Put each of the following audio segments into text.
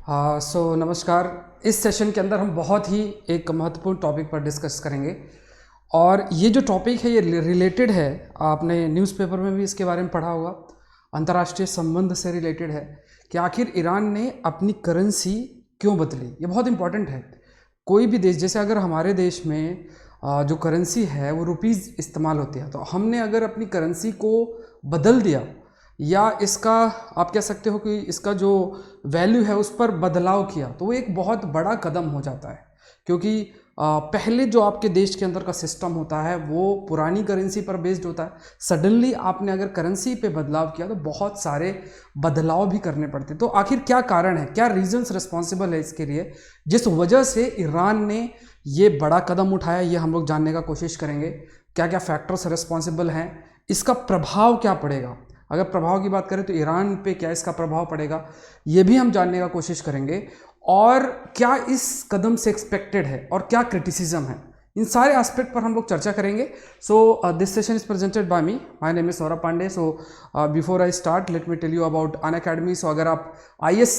हाँ नमस्कार। इस सेशन के अंदर हम बहुत ही एक महत्वपूर्ण टॉपिक पर डिस्कस करेंगे और ये जो टॉपिक है ये रिलेटेड है, आपने न्यूज़पेपर में भी इसके बारे में पढ़ा होगा, अंतर्राष्ट्रीय संबंध से रिलेटेड है कि आखिर ईरान ने अपनी करेंसी क्यों बदली। ये बहुत इंपॉर्टेंट है। कोई भी देश, जैसे अगर हमारे देश में जो करेंसी है वो रुपीज़ इस्तेमाल होती है, तो हमने अगर अपनी करेंसी को बदल दिया या इसका आप कह सकते हो कि इसका जो वैल्यू है उस पर बदलाव किया, तो वो एक बहुत बड़ा कदम हो जाता है। क्योंकि पहले जो आपके देश के अंदर का सिस्टम होता है वो पुरानी करेंसी पर बेस्ड होता है। सडनली आपने अगर करेंसी पे बदलाव किया तो बहुत सारे बदलाव भी करने पड़ते। तो आखिर क्या कारण है, क्या रीजंस रिस्पॉन्सिबल है इसके लिए, जिस वजह से ईरान ने ये बड़ा कदम उठाया, ये हम लोग जानने का कोशिश करेंगे। क्या क्या फैक्टर्स रिस्पॉन्सिबल हैं, इसका प्रभाव क्या पड़ेगा, अगर प्रभाव की बात करें तो ईरान पे क्या इसका प्रभाव पड़ेगा, ये भी हम जानने का कोशिश करेंगे। और क्या इस कदम से एक्सपेक्टेड है और क्या क्रिटिसिज्म है, इन सारे एस्पेक्ट पर हम लोग चर्चा करेंगे। So this session is presented by me, my name is Saurabh Pandey. So before I start let me tell you about Unacademy. सो अगर आप IAS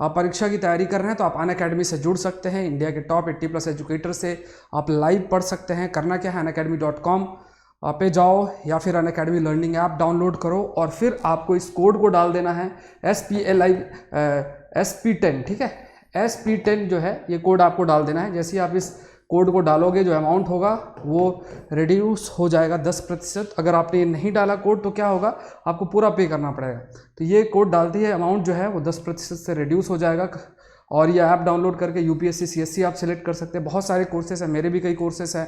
परीक्षा की तैयारी कर रहे हैं तो आप अनअकैडमी से जुड़ सकते हैं। इंडिया के टॉप 80+ एजुकेटर से आप लाइव पढ़ सकते हैं। करना क्या है, unacademy.com पे जाओ या फिर अनअकैडमी लर्निंग ऐप डाउनलोड करो और फिर आपको इस कोड को डाल देना है SP10, ठीक है। SP10 जो है ये कोड आपको डाल देना है। जैसे ही आप इस कोड को डालोगे जो अमाउंट होगा वो रिड्यूस हो जाएगा 10%। अगर आपने ये नहीं डाला कोड तो क्या होगा, आपको पूरा पे करना पड़ेगा। तो ये कोड डालती है, अमाउंट जो है वो 10% से रिड्यूस हो जाएगा। और ये ऐप डाउनलोड करके UPSC CSC आप सेलेक्ट कर सकते हैं। बहुत सारे कोर्सेस हैं, मेरे भी कई कोर्सेस हैं।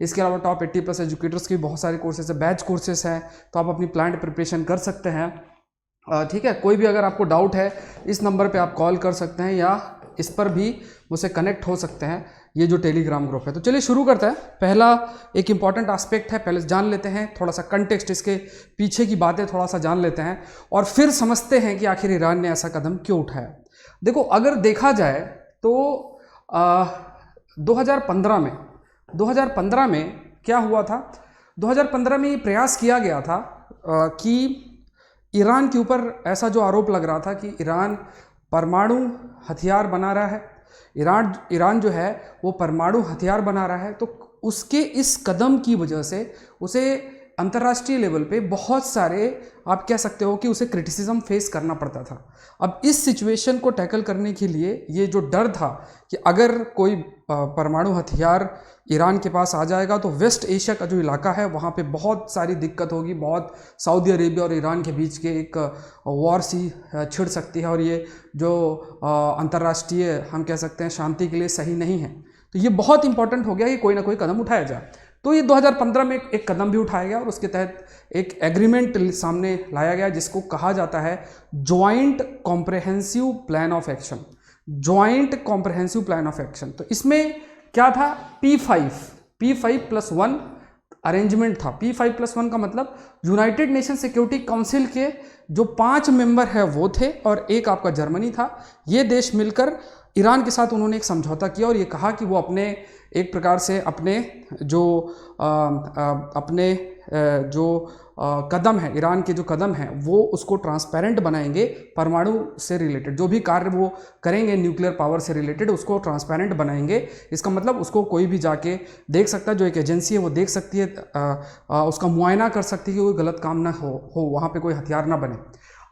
इसके अलावा टॉप 80+ एजुकेटर्स के बहुत सारे कोर्सेज है, बैच कोर्सेज हैं, तो आप अपनी प्लान्ड प्रिपरेशन कर सकते हैं। ठीक है, कोई भी अगर आपको डाउट है इस नंबर पे आप कॉल कर सकते हैं या इस पर भी मुझसे कनेक्ट हो सकते हैं, ये जो टेलीग्राम ग्रुप है। तो चलिए शुरू करते हैं। पहला एक इंपॉर्टेंट एस्पेक्ट है, पहले जान लेते हैं थोड़ा सा कंटेक्स्ट, इसके पीछे की बातें थोड़ा सा जान लेते हैं और फिर समझते हैं कि आखिर ईरान ने ऐसा कदम क्यों उठाया। देखो, अगर देखा जाए तो 2015 में क्या हुआ था, 2015 में ये प्रयास किया गया था कि ईरान के ऊपर ऐसा जो आरोप लग रहा था कि ईरान परमाणु हथियार बना रहा है, ईरान जो है वो परमाणु हथियार बना रहा है। तो उसके इस कदम की वजह से उसे अंतर्राष्ट्रीय लेवल पे बहुत सारे आप कह सकते हो कि उसे क्रिटिसिज्म फेस करना पड़ता था। अब इस सिचुएशन को टैकल करने के लिए ये जो डर था कि अगर कोई परमाणु हथियार ईरान के पास आ जाएगा तो वेस्ट एशिया का जो इलाका है वहाँ पे बहुत सारी दिक्कत होगी, बहुत सऊदी अरेबिया और ईरान के बीच के एक वॉर सी छिड़ सकती है और ये जो अंतर्राष्ट्रीय हम कह सकते हैं शांति के लिए सही नहीं है। तो ये बहुत इंपॉर्टेंट हो गया कि कोई ना कोई कदम उठाया जाए। तो ये 2015 में एक कदम भी उठाया गया और उसके तहत एक एग्रीमेंट सामने लाया गया जिसको कहा जाता है joint comprehensive plan of action. Joint comprehensive plan of action, तो इसमें क्या था, P5+1 अरेंजमेंट था। P5+1 का मतलब यूनाइटेड नेशन सिक्योरिटी काउंसिल के जो 5 मेंबर है वो थे और एक आपका जर्मनी था। ये देश मिलकर ईरान के साथ उन्होंने एक समझौता किया और ये कहा कि वो अपने एक प्रकार से अपने जो कदम है, ईरान के जो कदम हैं वो उसको ट्रांसपेरेंट बनाएंगे। परमाणु से रिलेटेड जो भी कार्य वो करेंगे न्यूक्लियर पावर से रिलेटेड उसको ट्रांसपेरेंट बनाएंगे। इसका मतलब उसको कोई भी जाके देख सकता है, जो एक एजेंसी है वो देख सकती है, उसका मुआयना कर सकती है कि कोई गलत काम ना हो वहाँ पे कोई हथियार ना बने।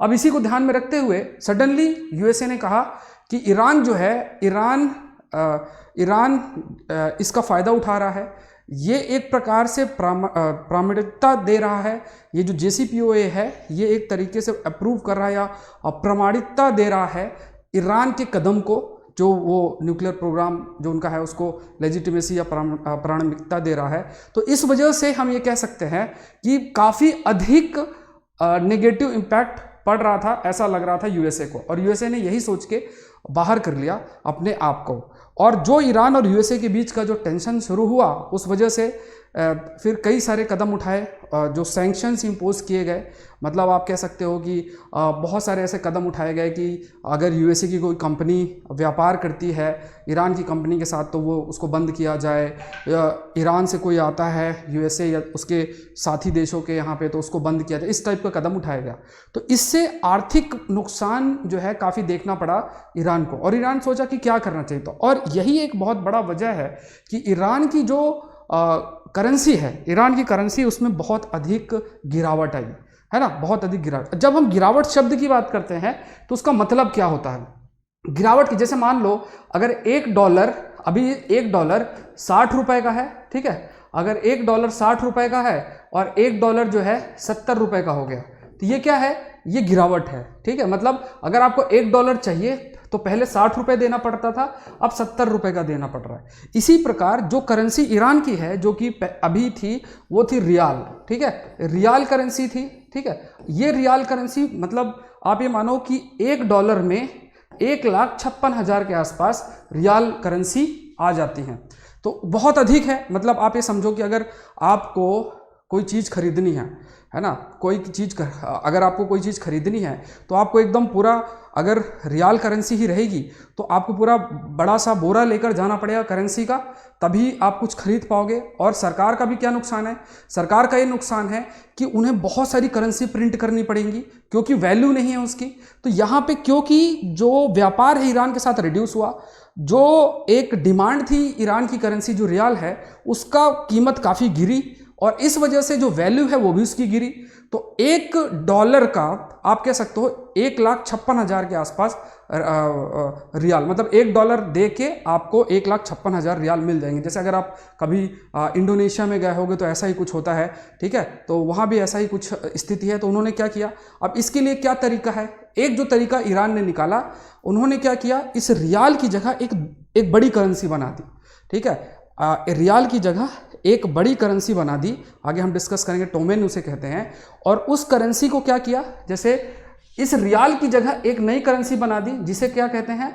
अब इसी को ध्यान में रखते हुए सडनली USA ने कहा कि ईरान जो है, ईरान इसका फ़ायदा उठा रहा है, ये एक प्रकार से प्रामाणिकता दे रहा है। ये जो JCPOA है ये एक तरीके से अप्रूव कर रहा है या प्रामाणिकता दे रहा है ईरान के कदम को, जो वो न्यूक्लियर प्रोग्राम जो उनका है उसको लेजिटिमेसी या प्रामाणिकता दे रहा है। तो इस वजह से हम ये कह सकते हैं कि काफ़ी अधिक नेगेटिव इम्पैक्ट पड़ रहा था, ऐसा लग रहा था USA को, और USA ने यही सोच के बाहर कर लिया अपने आप को। और जो ईरान और USA के बीच का जो टेंशन शुरू हुआ उस वजह से फिर कई सारे कदम उठाए, जो सैंक्शंस इम्पोज किए गए, मतलब आप कह सकते हो कि बहुत सारे ऐसे कदम उठाए गए कि अगर यूएसए की कोई कंपनी व्यापार करती है ईरान की कंपनी के साथ तो वो उसको बंद किया जाए, या ईरान से कोई आता है यूएसए या उसके साथी देशों के यहाँ पे तो उसको बंद किया जाए, इस टाइप का कदम उठाया गया। तो इससे आर्थिक नुकसान जो है काफ़ी देखना पड़ा ईरान को, और ईरान सोचा कि क्या करना चाहिए। तो और यही एक बहुत बड़ा वजह है कि ईरान की जो करेंसी है, ईरान की करेंसी, उसमें बहुत अधिक गिरावट आई है ना, बहुत अधिक गिरावट। जब हम गिरावट शब्द की बात करते हैं तो उसका मतलब क्या होता है गिरावट की? जैसे मान लो अगर $1, अभी $1 60 रुपए का है, ठीक है, अगर $1 60 रुपए का है और $1 जो है 70 रुपए का हो गया, तो ये क्या है? ये गिरावट है, ठीक है। मतलब अगर आपको $1 चाहिए तो पहले 60 रुपए देना पड़ता था, अब 70 रुपए का देना पड़ रहा है। इसी प्रकार जो करेंसी ईरान की है, जो कि अभी थी, वो थी रियाल, ठीक है, रियाल करेंसी थी, ठीक है। ये रियाल करेंसी मतलब आप ये मानो कि $1 में 1,56,000 के आसपास रियाल करेंसी आ जाती है, तो बहुत अधिक है। मतलब आप ये समझो कि अगर आपको कोई चीज़ खरीदनी है ना, कोई चीज़ अगर आपको कोई चीज़ खरीदनी है तो आपको एकदम पूरा, अगर रियाल करेंसी ही रहेगी तो आपको पूरा बड़ा सा बोरा लेकर जाना पड़ेगा करेंसी का, तभी आप कुछ खरीद पाओगे। और सरकार का भी क्या नुकसान है? सरकार का ये नुकसान है कि उन्हें बहुत सारी करेंसी प्रिंट करनी पड़ेंगी क्योंकि वैल्यू नहीं है उसकी। तो यहाँ पे क्योंकि जो व्यापार है ईरान के साथ रिड्यूस हुआ, जो एक डिमांड थी ईरान की करेंसी जो रियाल है उसका कीमत काफ़ी गिरी, और इस वजह से जो वैल्यू है वो भी उसकी गिरी। तो $1 का आप कह सकते हो 1,56,000 के आसपास रियाल, मतलब $1 दे के आपको 1,56,000 रियाल मिल जाएंगे। जैसे अगर आप कभी इंडोनेशिया में गए होगे तो ऐसा ही कुछ होता है, ठीक है, तो वहाँ भी ऐसा ही कुछ स्थिति है। तो उन्होंने क्या किया, अब इसके लिए क्या तरीका है? एक जो तरीका ईरान ने निकाला, उन्होंने क्या किया, इस रियाल की जगह एक बड़ी करेंसी बना दी, ठीक है, रियाल की जगह एक बड़ी करेंसी बना दी। आगे हम डिस्कस करेंगे, टोमेन उसे कहते हैं। और उस करेंसी को क्या किया, जैसे इस रियाल की जगह एक नई करेंसी बना दी जिसे क्या कहते हैं,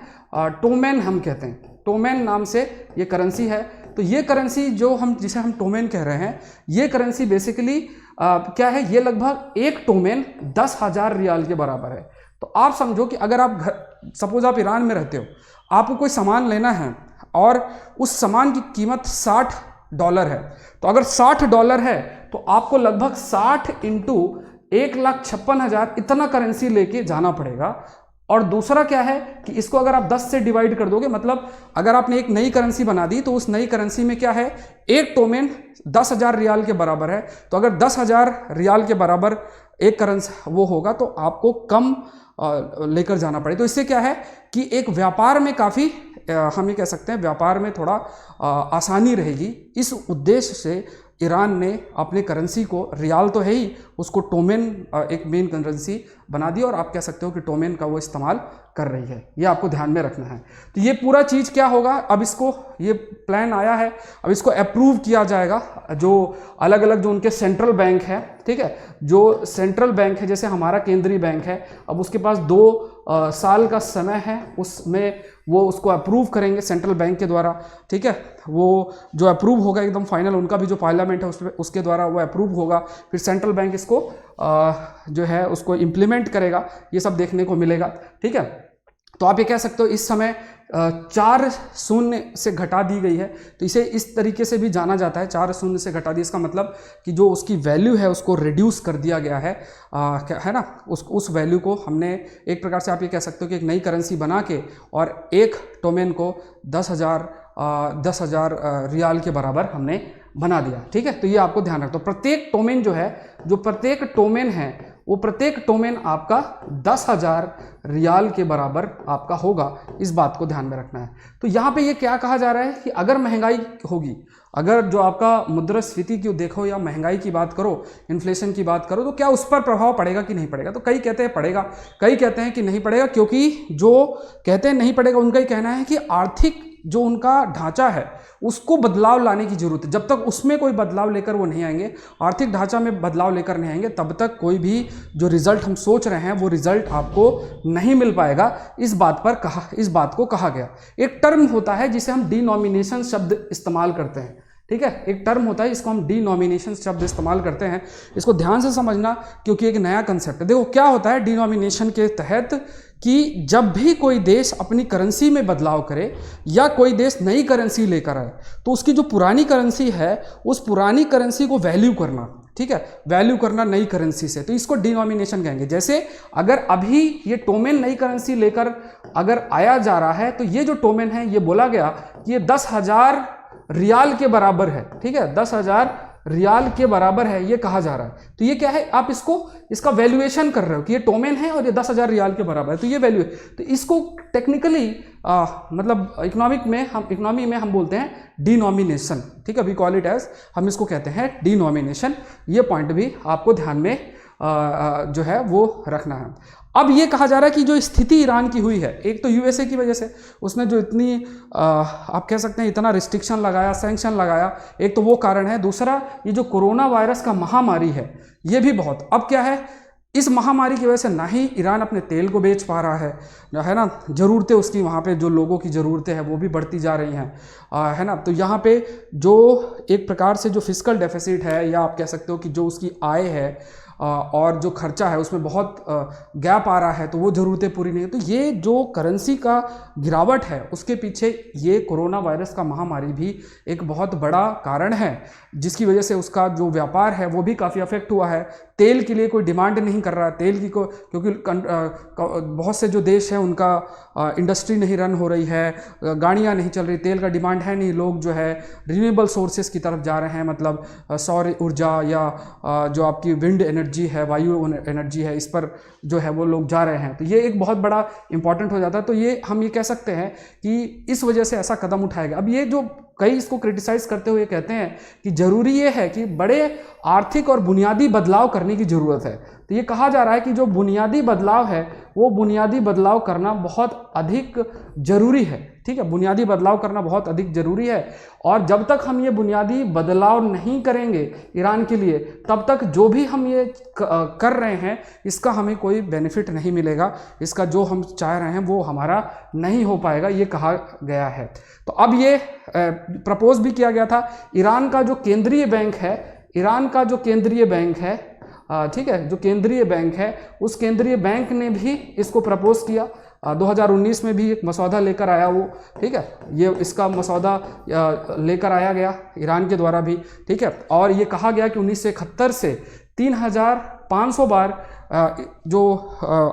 टोमेन हम कहते हैं। टोमेन नाम से ये करेंसी है। तो ये करेंसी जिसे हम टोमेन कह रहे हैं, ये करेंसी बेसिकली क्या है, ये लगभग एक टोमेन 10,000 रियाल के बराबर है। तो आप समझो कि अगर आप सपोज आप ईरान में रहते हो, आपको कोई सामान लेना है और उस सामान की कीमत $60 है, तो अगर $60 है तो आपको लगभग 60 इंटू 1,56,000 इतना करेंसी लेके जाना पड़ेगा। और दूसरा क्या है कि इसको अगर आप 10 से डिवाइड कर दोगे, मतलब अगर आपने एक नई करेंसी बना दी तो उस नई करेंसी में क्या है, एक टोमेन 10,000 रियाल के बराबर है। तो अगर 10,000 रियाल के बराबर एक करेंसी वो होगा तो आपको कम लेकर जाना पड़े। तो इससे क्या है कि एक व्यापार में काफ़ी हम ये कह सकते हैं व्यापार में थोड़ा आसानी रहेगी। इस उद्देश्य से ईरान ने अपने करेंसी को, रियाल तो है ही, उसको टोमेन एक मेन करेंसी बना दी, और आप कह सकते हो कि टोमेन का वो इस्तेमाल कर रही है। ये आपको ध्यान में रखना है। तो ये पूरा चीज़ क्या होगा, अब इसको, ये प्लान आया है, अब इसको अप्रूव किया जाएगा। जो अलग अलग जो उनके सेंट्रल बैंक है, ठीक है, जो सेंट्रल बैंक है जैसे हमारा केंद्रीय बैंक है, अब उसके पास 2 साल का समय है, उसमें वो उसको अप्रूव करेंगे सेंट्रल बैंक के द्वारा, ठीक है। वो जो अप्रूव होगा एकदम फाइनल, उनका भी जो पार्लियामेंट है उसके द्वारा वो अप्रूव होगा, फिर सेंट्रल बैंक इसको जो है उसको इम्प्लीमेंट करेगा। ये सब देखने को मिलेगा, ठीक है। तो आप ये कह सकते हो इस समय 4 शून्य से घटा दी गई है, तो इसे इस तरीके से भी जाना जाता है, 4 शून्य से घटा दी। इसका मतलब कि जो उसकी वैल्यू है उसको रिड्यूस कर दिया गया है, है ना, उस वैल्यू को हमने एक प्रकार से आप ये कह सकते हो कि एक नई करेंसी बना के और एक टोमेन को 10,000 रियाल के बराबर हमने बना दिया, ठीक है। तो ये आपको ध्यान रखो, प्रत्येक टोमेन जो है, जो प्रत्येक टोमेन है वो प्रत्येक टोमेन आपका 10,000 रियाल के बराबर आपका होगा। इस बात को ध्यान में रखना है। तो यहाँ पे ये क्या कहा जा रहा है कि अगर महंगाई होगी, अगर जो आपका मुद्रास्फीति की देखो या महंगाई की बात करो, इन्फ्लेशन की बात करो, तो क्या उस पर प्रभाव पड़ेगा कि नहीं पड़ेगा। तो कई कहते हैं पड़ेगा, कई कहते हैं कि नहीं पड़ेगा, क्योंकि जो कहते हैं नहीं पड़ेगा उनका ही कहना है कि आर्थिक जो उनका ढांचा है उसको बदलाव लाने की जरूरत है। जब तक उसमें कोई बदलाव लेकर वो नहीं आएंगे, आर्थिक ढांचा में बदलाव लेकर नहीं आएंगे, तब तक कोई भी जो रिजल्ट हम सोच रहे हैं वो रिजल्ट आपको नहीं मिल पाएगा। इस बात को कहा गया। एक टर्म होता है जिसे हम डिनोमिनेशन शब्द इस्तेमाल करते हैं, ठीक है, एक टर्म होता है, इसको हम डिनोमिनेशन शब्द इस्तेमाल करते हैं। इसको ध्यान से समझना क्योंकि एक नया कंसेप्ट है। देखो क्या होता है डिनोमिनेशन के तहत कि जब भी कोई देश अपनी करेंसी में बदलाव करे या कोई देश नई करेंसी लेकर आए तो उसकी जो पुरानी करेंसी है उस पुरानी करेंसी को वैल्यू करना, ठीक है, वैल्यू करना नई करेंसी से, तो इसको डिनोमिनेशन कहेंगे। जैसे अगर अभी ये टोमेन नई करेंसी लेकर अगर आया जा रहा है तो ये जो टोमेन है ये बोला गया कि ये 10,000 रियाल के बराबर है, ठीक है, 10,000 रियाल के बराबर है ये कहा जा रहा है। तो ये क्या है, आप इसका वैल्यूएशन कर रहे हो कि ये टोमेन है और ये 10,000 रियाल के बराबर है, तो ये वैल्यू है। तो इसको टेक्निकली मतलब इकोनॉमी में हम बोलते हैं डिनोमिनेशन, ठीक है, वी कॉल इट एज, हम इसको कहते हैं डिनोमिनेशन। ये पॉइंट भी आपको ध्यान में जो है वो रखना है। अब ये कहा जा रहा है कि जो स्थिति ईरान की हुई है, एक तो यूएसए की वजह से उसने जो इतनी आप कह सकते हैं इतना रिस्ट्रिक्शन लगाया, सैंक्शन लगाया, एक तो वो कारण है। दूसरा ये जो कोरोना वायरस का महामारी है ये भी बहुत, अब क्या है इस महामारी की वजह से ना ही ईरान अपने तेल को बेच पा रहा है ना, ज़रूरतें उसकी वहाँ पे जो लोगों की ज़रूरतें हैं वो भी बढ़ती जा रही हैं, है ना। तो यहाँ पे जो एक प्रकार से जो फिस्कल डेफिसिट है या आप कह सकते हो कि जो उसकी आय है और जो खर्चा है उसमें बहुत गैप आ रहा है, तो वो ज़रूरतें पूरी नहीं है। तो ये जो करेंसी का गिरावट है उसके पीछे ये कोरोना वायरस का महामारी भी एक बहुत बड़ा कारण है, जिसकी वजह से उसका जो व्यापार है वो भी काफ़ी अफेक्ट हुआ है। तेल के लिए कोई डिमांड नहीं कर रहा है, तेल की क्योंकि बहुत से जो देश हैं उनका इंडस्ट्री नहीं रन हो रही है, गाड़ियाँ नहीं चल रही, तेल का डिमांड है नहीं, लोग जो है रिन्यूएबल सोर्सेज की तरफ जा रहे हैं, मतलब सौर ऊर्जा या जो आपकी विंड एनर्जी है, वायु एनर्जी है, इस पर जो है वो लोग जा रहे हैं। तो ये एक बहुत बड़ा इंपॉर्टेंट हो जाता है। तो ये हम ये कह सकते हैं कि इस वजह से ऐसा कदम उठाया गया। अब ये जो कई इसको क्रिटिसाइज करते हुए कहते हैं कि जरूरी ये है कि बड़े आर्थिक और बुनियादी बदलाव करने की ज़रूरत है। तो ये कहा जा रहा है कि जो बुनियादी बदलाव है वो बुनियादी बदलाव करना बहुत अधिक ज़रूरी है, ठीक है, बुनियादी बदलाव करना बहुत अधिक ज़रूरी है। और जब तक हम ये बुनियादी बदलाव नहीं करेंगे ईरान के लिए, तब तक जो भी हम ये कर रहे हैं इसका हमें कोई बेनिफिट नहीं मिलेगा, इसका जो हम चाह रहे हैं वो हमारा नहीं हो पाएगा, ये कहा गया है। तो अब ये प्रपोज भी किया गया था। ईरान का जो केंद्रीय बैंक है, ईरान का जो केंद्रीय बैंक है, ठीक है, जो केंद्रीय बैंक है उस केंद्रीय बैंक ने भी इसको प्रपोज किया। 2019 में भी एक मसौदा लेकर आया वो, ठीक है, ये इसका मसौदा लेकर आया गया ईरान के द्वारा भी, ठीक है। और ये कहा गया कि 1971 से 3,500 बार जो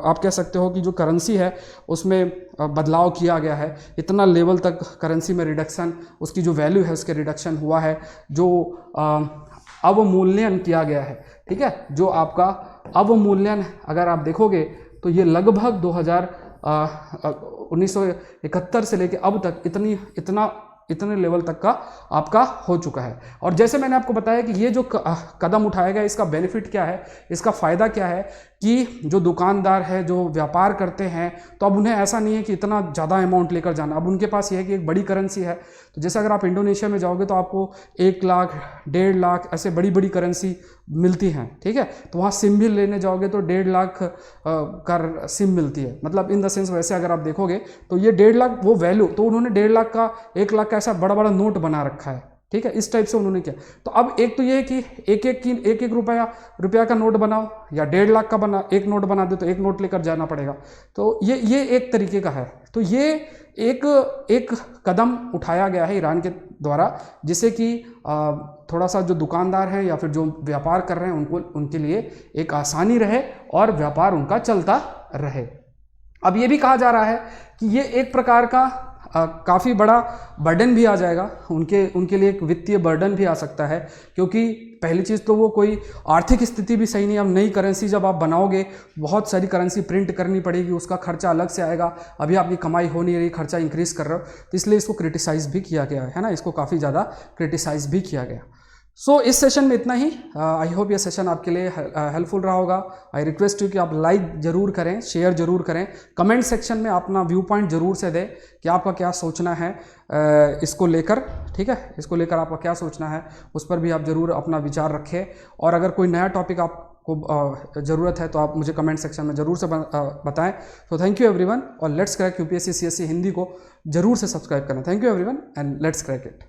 आप कह सकते हो कि जो करेंसी है उसमें बदलाव किया गया है, इतना लेवल तक करेंसी में रिडक्शन, उसकी जो वैल्यू है उसके रिडक्शन हुआ है, जो अवमूल्यन किया गया है, ठीक है, जो आपका अवमूल्यन अगर आप देखोगे तो ये लगभग 1971 से लेके अब तक इतने लेवल तक का आपका हो चुका है। और जैसे मैंने आपको बताया कि ये जो कदम उठाया गया इसका बेनिफिट क्या है, इसका फ़ायदा क्या है कि जो दुकानदार है, जो व्यापार करते हैं, तो अब उन्हें ऐसा नहीं है कि इतना ज़्यादा अमाउंट लेकर जाना, अब उनके पास ये है कि एक बड़ी करेंसी है। तो जैसे अगर आप इंडोनेशिया में जाओगे तो आपको 1 लाख 1.5 लाख ऐसे बड़ी बड़ी करेंसी मिलती हैं, ठीक है। तो वहाँ सिम भी लेने जाओगे तो 1.5 लाख का सिम मिलती है, मतलब इन द सेंस वैसे अगर आप देखोगे तो ये 1.5 लाख वो वैल्यू, तो उन्होंने 1.5 लाख का 1 लाख का ऐसा बड़ा बड़ा नोट बना रखा है, ठीक है, इस टाइप से उन्होंने किया। तो अब एक तो ये है कि एक रुपया का नोट बनाओ या 1.5 लाख का एक नोट बना दे तो एक नोट लेकर जाना पड़ेगा। तो ये एक तरीके का है। तो ये एक कदम उठाया गया है ईरान के द्वारा, जिससे कि थोड़ा सा जो दुकानदार हैं या फिर जो व्यापार कर रहे हैं उनके लिए एक आसानी रहे और व्यापार उनका चलता रहे। अब ये भी कहा जा रहा है कि ये एक प्रकार का काफ़ी बड़ा बर्डन भी आ जाएगा, उनके लिए एक वित्तीय बर्डन भी आ सकता है, क्योंकि पहली चीज़ तो वो कोई आर्थिक स्थिति भी सही नहीं। अब नई करेंसी जब आप बनाओगे, बहुत सारी करेंसी प्रिंट करनी पड़ेगी, उसका खर्चा अलग से आएगा, अभी आपकी कमाई हो नहीं रही, खर्चा इंक्रीज़ कर रहे हो, तो इसलिए इसको क्रिटिसाइज़ भी किया गया है ना, इसको काफ़ी ज़्यादा क्रिटिसाइज़ भी किया गया। सो इस सेशन में इतना ही। आई होप ये सेशन आपके लिए हेल्पफुल रहा होगा। आई रिक्वेस्ट यू कि आप लाइक ज़रूर करें, शेयर ज़रूर करें, कमेंट सेक्शन में अपना व्यू पॉइंट ज़रूर से दें कि आपका क्या सोचना है इसको लेकर, ठीक है, इसको लेकर आपका क्या सोचना है, उस पर भी आप ज़रूर अपना विचार रखें। और अगर कोई नया टॉपिक आपको ज़रूरत है तो आप मुझे कमेंट सेक्शन में ज़रूर से बताएं। तो थैंक यू एवरीवन, और let's crack UPSC CSE Hindi को ज़रूर से सब्सक्राइब करें। Thank you everyone and let's crack it.